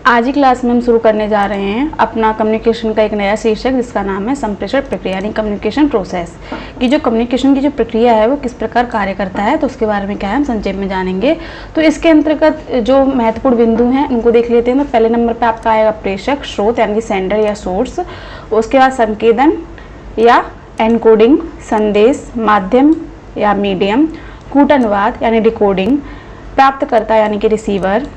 आज ही क्लास में हम शुरू करने जा रहे हैं अपना कम्युनिकेशन का एक नया शीर्षक, जिसका नाम है संप्रेषण प्रक्रिया यानी कम्युनिकेशन प्रोसेस। कि जो कम्युनिकेशन की जो प्रक्रिया है वो किस प्रकार कार्य करता है, तो उसके बारे में क्या है हम संक्षेप में जानेंगे। तो इसके अंतर्गत जो महत्वपूर्ण बिंदु हैं उनको देख लेते हैं। तो पहले नंबर पर आपका आएगा प्रेषक, स्रोत यानी कि सेंडर या सोर्स। उसके बाद संकेतन या एनकोडिंग, संदेश, माध्यम या मीडियम, कूटानुवाद यानी डिकोडिंग, प्राप्तकर्ता यानी कि रिसीवर,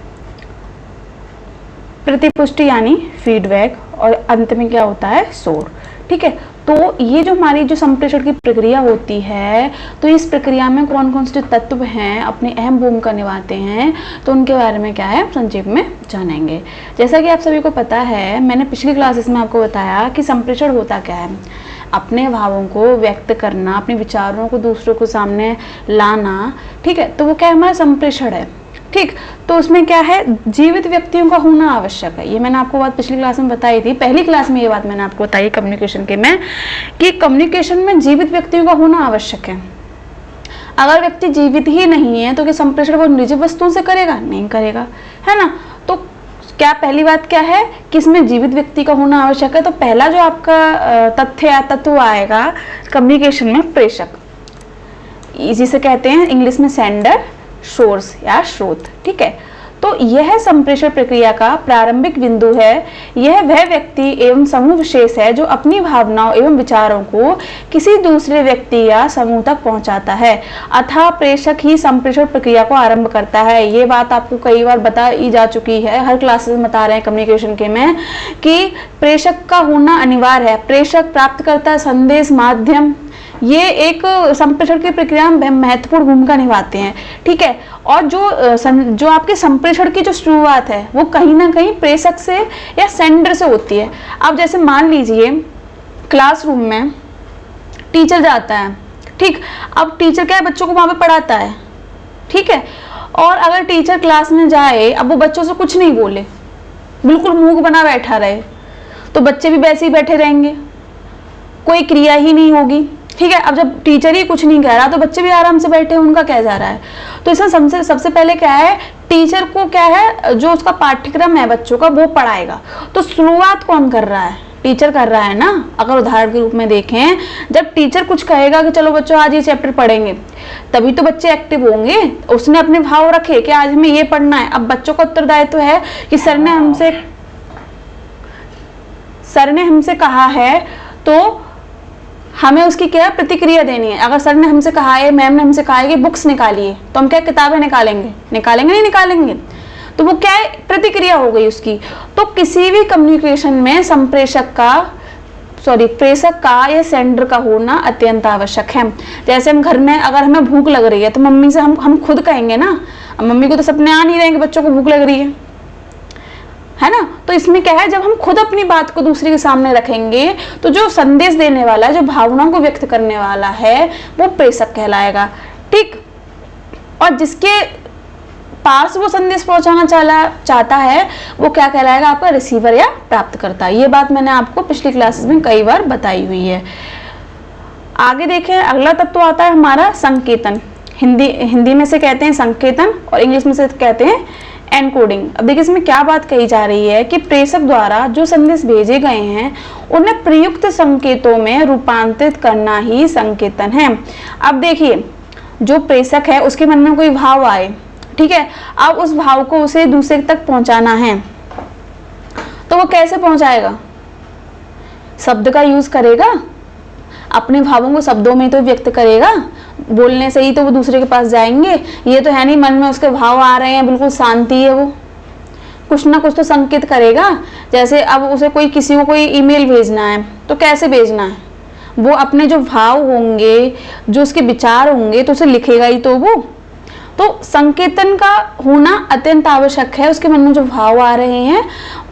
प्रतिपुष्टि यानी फीडबैक, और अंत में क्या होता है, शोर। ठीक है, तो ये जो हमारी जो संप्रेषण की प्रक्रिया होती है, तो इस प्रक्रिया में कौन कौन से जो तत्व हैं अपनी अहम भूमिका निभाते हैं, तो उनके बारे में क्या है संक्षेप में जानेंगे। जैसा कि आप सभी को पता है, मैंने पिछली क्लासेस में आपको बताया कि संप्रेषण होता क्या है, अपने भावों को व्यक्त करना, अपने विचारों को दूसरों के सामने लाना। ठीक है, तो वो क्या हमारा संप्रेषण है। ठीक, तो उसमें क्या है, जीवित व्यक्तियों का होना आवश्यक है। ये मैंने आपको बात पिछली क्लास में बताई थी, पहली क्लास में ये बात मैंने आपको बताई कम्युनिकेशन के में, कि कम्युनिकेशन में जीवित व्यक्तियों का होना आवश्यक है। अगर व्यक्ति जीवित ही नहीं है तो क्या संप्रेषण वो निर्जीव वस्तुओं से करेगा? नहीं करेगा, है ना। तो क्या पहली बात क्या है कि इसमें जीवित व्यक्ति का होना आवश्यक है। तो पहला जो आपका तथ्य या तत्व आएगा कम्युनिकेशन में, प्रेषक, जिसे कहते हैं इंग्लिश में सेंडर, सोर्स या स्रोत। ठीक है, तो यह संप्रेषण प्रक्रिया का प्रारंभिक बिंदु है। यह वह व्यक्ति एवं समूह विशेष है जो अपनी भावनाओं एवं विचारों को किसी दूसरे व्यक्ति या समूह तक पहुंचाता है। अतः प्रेषक ही संप्रेषण प्रक्रिया को आरंभ करता है। ये बात आपको कई बार बताई जा चुकी है, हर क्लासेस में बता रहे हैं कम्युनिकेशन के में, कि प्रेषक का होना अनिवार्य है। प्रेषक, प्राप्तकर्ता, संदेश, माध्यम, ये एक संप्रेषण की प्रक्रिया में महत्वपूर्ण भूमिका निभाते हैं। ठीक है, और जो आपके संप्रेषण की जो शुरुआत है वो कहीं ना कहीं प्रेषक से या सेंडर से होती है। अब जैसे मान लीजिए क्लासरूम में टीचर जाता है, ठीक, अब टीचर क्या है, बच्चों को वहां पे पढ़ाता है। ठीक है, और अगर टीचर क्लास में जाए, अब वो बच्चों से कुछ नहीं बोले, बिल्कुल मुंह बना बैठा रहे, तो बच्चे भी वैसे ही बैठे रहेंगे, कोई क्रिया ही नहीं होगी। ठीक है, अब जब टीचर ही कुछ नहीं कह रहा तो बच्चे भी आराम से बैठे, उनका क्या जा रहा है। तो इसमें सबसे पहले क्या है, टीचर को क्या है, जो उसका पाठ्यक्रम है बच्चों का वो पढ़ाएगा। तो शुरुआत कौन कर रहा है, टीचर कर रहा है ना। अगर उदाहरण के रूप में देखें, जब टीचर कुछ कहेगा कि चलो बच्चों आज ये चैप्टर पढ़ेंगे, तभी तो बच्चे एक्टिव होंगे। उसने अपने भाव रखे कि आज हमें ये पढ़ना है। अब बच्चों का उत्तरदायित्व है कि सर ने हमसे कहा है, तो हमें उसकी क्या प्रतिक्रिया देनी है। अगर सर ने हमसे कहा है, मैम ने हमसे कहा है कि बुक्स निकालिए, तो हम क्या किताबें निकालेंगे नहीं निकालेंगे। तो वो क्या है, प्रतिक्रिया हो गई उसकी। तो किसी भी कम्युनिकेशन में प्रेषक का या सेंडर का होना अत्यंत आवश्यक है। जैसे हम घर में अगर हमें भूख लग रही है तो मम्मी से हम खुद कहेंगे ना, मम्मी को तो सपने आ नहीं रहे कि बच्चों को भूख लग रही है ना। तो इसमें क्या है, जब हम खुद अपनी बात को दूसरे के सामने रखेंगे तो जो संदेश देने वाला है, जो भावनाओं को व्यक्त करने वाला है, वो प्रेषक कहलाएगा। ठीक, और जिसके पास वो संदेश पहुंचाना चाहता है वो क्या कहलाएगा, आपका रिसीवर या प्राप्तकर्ता। ये बात मैंने आपको पिछली क्लासेस में कई बार बताई हुई है। आगे देखें, अगला तत्व आता है हमारा संकेतन। हिंदी में से कहते हैं संकेतन और इंग्लिश में से कहते हैं एनकोडिंग। अब देखिए इसमें क्या बात कही जा रही है कि प्रेषक द्वारा जो संदेश भेजे गए हैं उन्हें प्रयुक्त संकेतों में रूपांतरित करना ही संकेतन है। अब देखिए, जो प्रेषक है उसके मन में कोई भाव आए, ठीक है, अब उस भाव को उसे दूसरे तक पहुंचाना है, तो वो कैसे पहुंचाएगा, शब्द का यूज करेगा, अपने भावों को शब्दों में तो व्यक्त करेगा, बोलने से ही तो वो दूसरे के पास जाएंगे। ये तो है नहीं मन में उसके भाव आ रहे हैं, बिल्कुल शांति है, वो कुछ ना कुछ तो संकेत करेगा। जैसे अब उसे किसी को कोई ईमेल भेजना है तो कैसे भेजना है, वो अपने जो भाव होंगे, जो उसके विचार होंगे, तो उसे लिखेगा ही तो वो। तो संकेतन का होना अत्यंत आवश्यक है, उसके मन में जो भाव आ रहे हैं,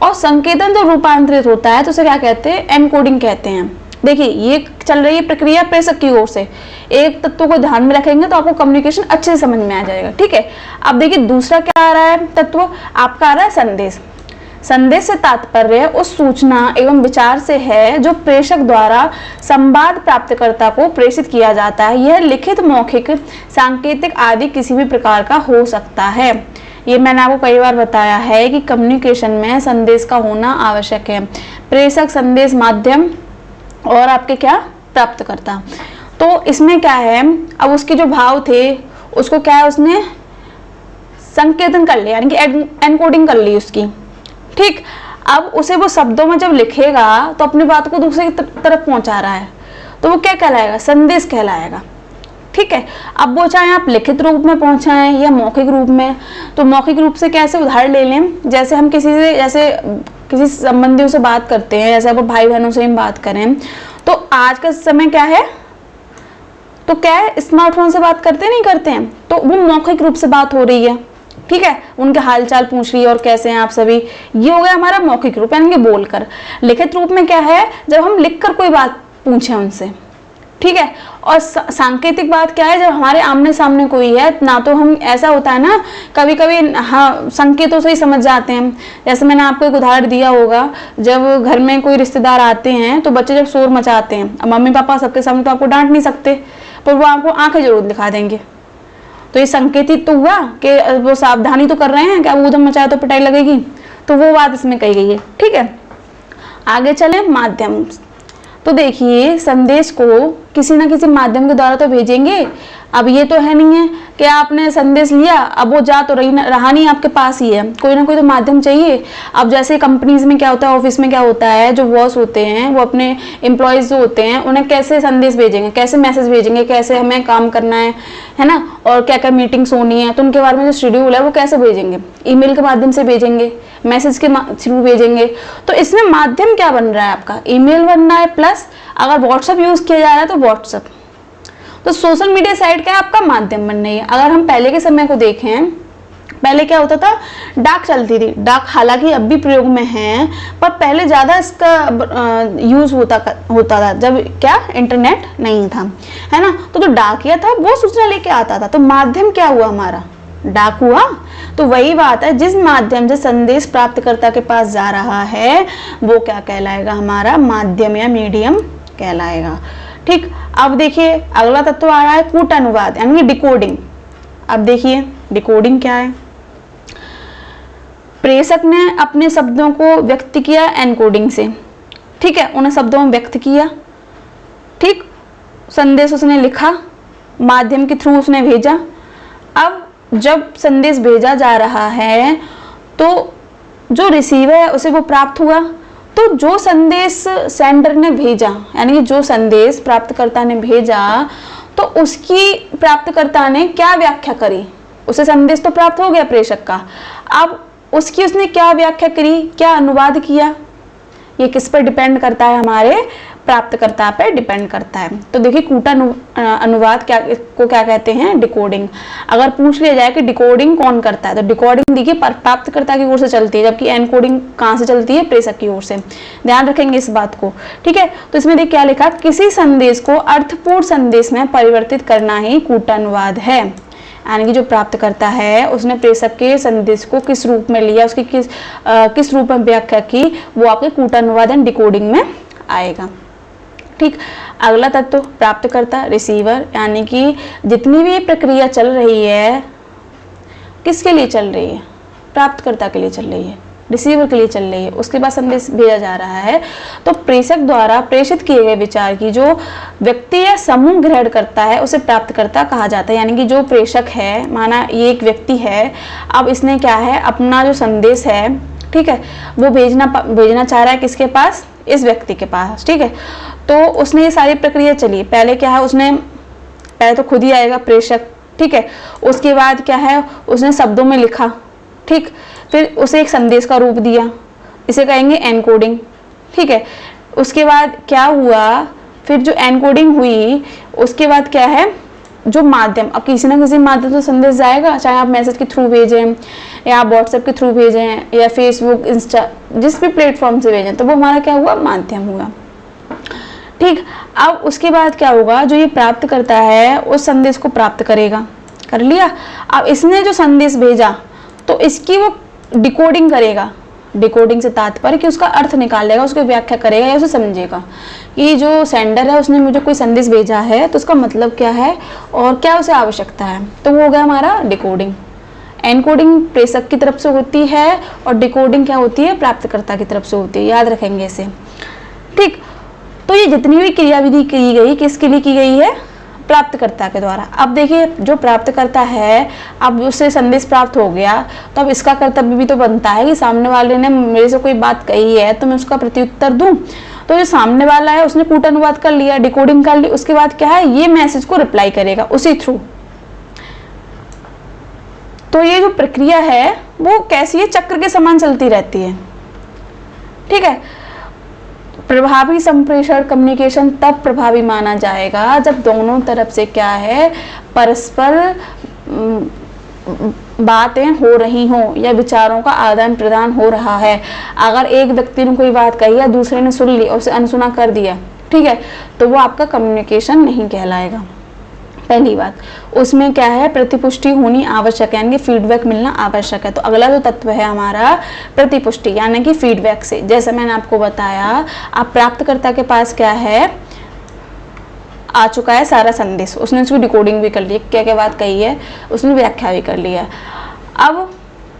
और संकेतन जो रूपांतरित होता है तो उसे क्या कहते हैं, एनकोडिंग कहते हैं। देखिए ये चल रही है प्रक्रिया प्रेषक की ओर से। एक तत्व को ध्यान में रखेंगे तो आपको कम्युनिकेशन अच्छे से समझ में आ जाएगा। ठीक है, अब देखिए दूसरा क्या आ रहा है तत्व, आपका आ रहा है संदेश। संदेश से तात्पर्य उस सूचना एवं विचार से है जो प्रेषक द्वारा संवाद प्राप्तकर्ता को प्रेषित किया जाता है। यह लिखित, मौखिक, सांकेतिक आदि किसी भी प्रकार का हो सकता है। ये मैंने आपको कई बार बताया है कि कम्युनिकेशन में संदेश का होना आवश्यक है। प्रेषक, संदेश, माध्यम और आपके क्या प्राप्तकर्ता। तो इसमें क्या है, अब उसके जो भाव थे उसको क्या है उसने संकेतन कर लिया, यानी कि एनकोडिंग कर ली उसकी। ठीक, अब उसे वो शब्दों में जब लिखेगा तो अपनी बात को दूसरे की तरफ पहुंचा रहा है, तो वो क्या कहलाएगा, संदेश कहलाएगा। ठीक है, अब वो चाहे आप लिखित रूप में पहुंचाएं या मौखिक रूप में, तो मौखिक रूप से कैसे उदाहरण ले लें, जैसे हम किसी संबंधियों से बात करते हैं, जैसे अब भाई बहनों से हम बात करें, तो आज का समय क्या है, तो क्या है, स्मार्टफोन से बात करते नहीं करते हैं, तो वो मौखिक रूप से बात हो रही है। ठीक है, उनके हालचाल पूछ रही है और कैसे हैं आप सभी, ये हो गया हमारा मौखिक रूप, यानी कि बोलकर। लिखित रूप में क्या है, जब हम लिखकर कोई बात पूछे उनसे। ठीक है, और सांकेतिक बात क्या है, जब हमारे आमने सामने कोई है ना, तो हम ऐसा होता है ना कभी कभी, हाँ, संकेतों से ही समझ जाते हैं। जैसे मैंने आपको एक उदाहरण दिया होगा, जब घर में कोई रिश्तेदार आते हैं तो बच्चे जब शोर मचाते हैं, अब मम्मी पापा सबके सामने तो आपको डांट नहीं सकते, पर वो आपको आंखें जरूर दिखा देंगे, तो ये संकेतित तो हुआ कि वो सावधानी तो कर रहे हैं कि अब ऊधम मचाया तो पिटाई लगेगी, तो वो बात इसमें कही गई है। ठीक है, आगे चले, माध्यम। तो देखिए, संदेश को किसी ना किसी माध्यम के द्वारा तो भेजेंगे। अब ये तो है नहीं है कि आपने संदेश लिया, अब वो जा तो रहा नहीं, आपके पास ही है, कोई ना कोई तो माध्यम चाहिए। अब जैसे कंपनीज में क्या होता है, ऑफिस में क्या होता है, जो बॉस होते हैं वो अपने एम्प्लॉयज जो होते हैं उन्हें कैसे संदेश भेजेंगे, कैसे मैसेज भेजेंगे, कैसे हमें काम करना है ना, और क्या क्या मीटिंग्स होनी है, तो उनके बारे में जो शेड्यूल है वो कैसे भेजेंगे, ईमेल के माध्यम से भेजेंगे, मैसेज के थ्रू भेजेंगे। तो इसमें माध्यम क्या बन रहा है आपका, ईमेल बन रहा है, प्लस अगर व्हाट्सएप यूज किया जा रहा है तो व्हाट्सएप। तो सोशल मीडिया साइट क्या है आपका, माध्यम बन रही है। अगर हम पहले के समय को देखें, पहले क्या होता था, डाक चलती थी। डाक हालांकि अब भी प्रयोग में है, पर पहले ज्यादा इसका यूज होता था जब क्या इंटरनेट नहीं था, है ना। तो जो डाकिया था वो सूचना लेके आता था, तो माध्यम क्या हुआ हमारा, डाक हुआ। तो वही बात है, जिस माध्यम से संदेश प्राप्तकर्ता के पास जा रहा है वो क्या कहलाएगा, हमारा माध्यम या मीडियम कहलाएगा। ठीक, अब देखिए अगला तत्व आ रहा है कूटानुवाद, यानी डिकोडिंग। अब देखिए डिकोडिंग क्या है, प्रेषक ने अपने शब्दों को व्यक्त किया एनकोडिंग से। ठीक है, उन्हें शब्दों में व्यक्त किया। ठीक, संदेश उसने लिखा, माध्यम के थ्रू उसने भेजा। अब जब संदेश भेजा जा रहा है तो जो रिसीवर है उसे वो प्राप्त हुआ, तो जो संदेश सेंडर ने भेजा, यानी कि जो संदेश प्राप्तकर्ता ने भेजा, तो उसकी प्राप्तकर्ता ने क्या व्याख्या करी, उसे संदेश तो प्राप्त हो गया प्रेषक का, अब उसकी उसने क्या व्याख्या करी, क्या अनुवाद किया, ये किस पर डिपेंड करता है, हमारे प्राप्तकर्ता पर डिपेंड करता है। तो देखिए अनुवाद क्या कहते हैं, डिकोडिंग। अगर पूछ लिया जाए कि डिकोडिंग कौन करता है, तो डिकोडिंग देखिए प्राप्तकर्ता की ओर से चलती है, जबकि एनकोडिंग कहाँ से चलती है, प्रेषक की ओर से। ध्यान रखेंगे इस बात को। ठीक है, तो इसमें देखिए क्या लिखा, किसी संदेश को अर्थपूर्ण संदेश में परिवर्तित करना ही कूटानुवाद है। यानी कि जो प्राप्त करता है उसने प्रेषक के संदेश को किस रूप में लिया, उसकी किस रूप में व्याख्या की, वो आपके कूटानुवाद एंड डिकोडिंग में आएगा। ठीक, अगला तत्व प्राप्तकर्ता, रिसीवर, यानी कि जितनी भी प्रक्रिया चल रही है किसके लिए चल रही है, प्राप्तकर्ता के लिए चल रही है, रिसीवर के लिए चल रही है, उसके बाद संदेश भेजा जा रहा है। तो प्रेषक द्वारा प्रेषित किए गए विचार की जो व्यक्ति या समूह ग्रहण करता है उसे प्राप्तकर्ता कहा जाता है। यानी कि जो प्रेषक है, माना ये एक व्यक्ति है, अब इसने क्या है, अपना जो संदेश है, ठीक है, वो भेजना चाह रहा है किसके पास, इस व्यक्ति के पास। ठीक है, तो उसने ये सारी प्रक्रिया चली, पहले क्या है, उसने पहले तो खुद ही आएगा प्रेषक। ठीक है, उसके बाद क्या है, उसने शब्दों में लिखा। ठीक, फिर उसे एक संदेश का रूप दिया, इसे कहेंगे एनकोडिंग। ठीक है, उसके बाद क्या हुआ, फिर जो एनकोडिंग हुई उसके बाद क्या है, जो माध्यम, अब किसी ना किसी माध्यम से संदेश जाएगा, चाहे आप मैसेज के थ्रू भेजें या आप व्हाट्सएप के थ्रू भेजें या फेसबुक, इंस्टा, जिस भी प्लेटफॉर्म से भेजें, तो वो हमारा क्या हुआ, माध्यम हुआ। ठीक, अब उसके बाद क्या होगा, जो ये प्राप्त करता है उस संदेश को प्राप्त करेगा, कर लिया। अब इसने जो संदेश भेजा तो इसकी वो डिकोडिंग करेगा। डिकोडिंग से तात्पर्य कि उसका अर्थ निकालेगा, उसको व्याख्या करेगा या उसे समझेगा कि जो सेंडर है उसने मुझे कोई संदेश भेजा है तो उसका मतलब क्या है और क्या उसे आवश्यकता है, तो वो हो गया हमारा डिकोडिंग। एनकोडिंग प्रेषक की तरफ से होती है और डिकोडिंग क्या होती है, प्राप्तकर्ता की तरफ से होती है। याद रखेंगे इसे, ठीक। तो ये जितनी भी क्रियाविधि की गई किसके लिए की गई है, प्राप्तकर्ता के द्वारा। अब देखिए जो प्राप्तकर्ता है, अब उससे संदेश प्राप्त हो गया, तो अब इसका कर्तव्य भी तो बनता है कि सामने वाले ने मेरे से कोई बात कही है तो मैं उसका प्रत्युत्तर दूं। तो जो सामने वाला है उसने कूटानुवाद कर लिया, डिकोडिंग कर ली, उसके बाद क्या है, ये मैसेज को रिप्लाई करेगा उसी थ्रू। तो ये जो प्रक्रिया है वो कैसी है, चक्र के समान चलती रहती है, ठीक है। प्रभावी संप्रेषण कम्युनिकेशन तब प्रभावी माना जाएगा जब दोनों तरफ से क्या है, परस्पर बातें हो रही हों या विचारों का आदान प्रदान हो रहा है। अगर एक व्यक्ति ने कोई बात कही या दूसरे ने सुन ली और उसे अनसुना कर दिया, ठीक है, तो वो आपका कम्युनिकेशन नहीं कहलाएगा। पहली बात, उसमें क्या है, प्रतिपुष्टि होनी आवश्यक है, यानी कि फीडबैक मिलना आवश्यक है। तो अगला जो तत्व है हमारा प्रतिपुष्टि, यानी कि फीडबैक से। जैसे मैंने आपको बताया, आप प्राप्तकर्ता के पास क्या है, आ चुका है सारा संदेश, उसने उसकी डिकोडिंग भी कर ली, क्या क्या बात कही है उसने व्याख्या भी कर लिया। अब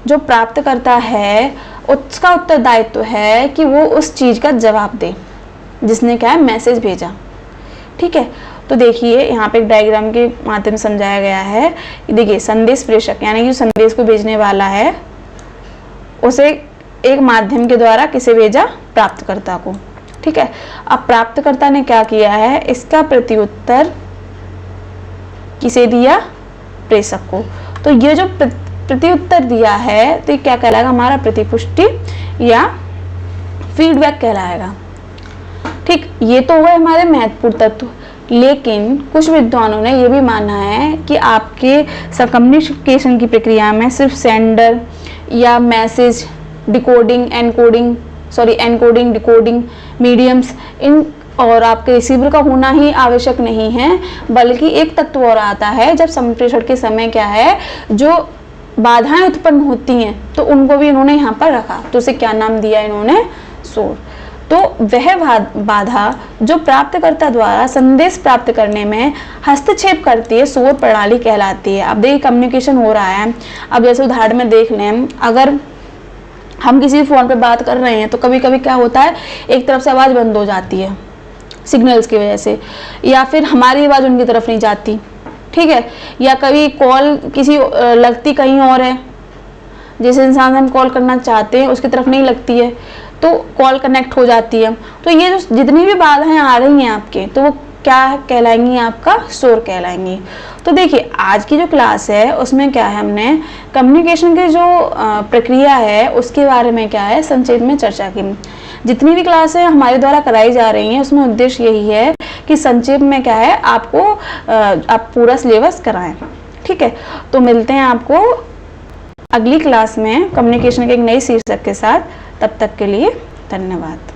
जो प्राप्तकर्ता है उसका उत्तरदायित्व है कि वो उस चीज का जवाब दे जिसने क्या है, मैसेज भेजा, ठीक है। तो देखिए यहाँ पे एक डायग्राम के माध्यम से समझाया गया है। देखिए संदेश प्रेषक यानी कि संदेश को भेजने वाला है, उसे एक माध्यम के द्वारा किसे भेजा, प्राप्तकर्ता को, ठीक है। अब प्राप्तकर्ता ने क्या किया है, इसका प्रत्युत्तर किसे दिया, प्रेषक को। तो ये जो प्रत्युत्तर दिया है तो ये क्या कहलाएगा, हमारा प्रतिपुष्टि या फीडबैक कहलाएगा, ठीक। ये तो हुआ हमारे महत्वपूर्ण तत्व। लेकिन कुछ विद्वानों ने यह भी माना है कि आपके कम्युनिकेशन की प्रक्रिया में सिर्फ सेंडर या message, decoding, encoding, decoding, mediums, इन और आपके रिसीवर का होना ही आवश्यक नहीं है, बल्कि एक तत्व और आता है जब संप्रेषण के समय क्या है, जो बाधाएं उत्पन्न होती हैं तो उनको भी इन्होंने यहाँ पर रखा। तो उसे क्या नाम दिया इन्होंने, शोर। तो वह बाधा जो प्राप्तकर्ता द्वारा संदेश प्राप्त करने में हस्तक्षेप करती है, शोर प्रणाली कहलाती है। अब देखिए कम्युनिकेशन हो रहा है, अब जैसे उदाहरण में देख लें, अगर हम किसी फोन पे बात कर रहे हैं तो कभी कभी क्या होता है, एक तरफ से आवाज़ बंद हो जाती है सिग्नल्स की वजह से, या फिर हमारी आवाज़ उनकी तरफ नहीं जाती, ठीक है, या कभी कॉल किसी लगती कहीं और है, जिस इंसान से हम कॉल करना चाहते हैं उसकी तरफ नहीं लगती है, तो कॉल कनेक्ट हो जाती है। तो ये जो जितनी भी बाधाएं आ रही हैं आपके, तो वो क्या कहलाएंगी, आपका शोर कहलाएंगी। तो देखिए आज की जो क्लास है उसमें क्या है, हमने कम्युनिकेशन की जो प्रक्रिया है उसके बारे में क्या है, संक्षेप में चर्चा की। जितनी भी क्लासें हमारे द्वारा कराई जा रही हैं उसमें उद्देश्य यही है कि संक्षेप में क्या है, आपको आप पूरा सिलेबस कराएं, ठीक है। तो मिलते हैं आपको अगली क्लास में कम्युनिकेशन के एक नई शीर्षक के साथ। तब तक के लिए धन्यवाद।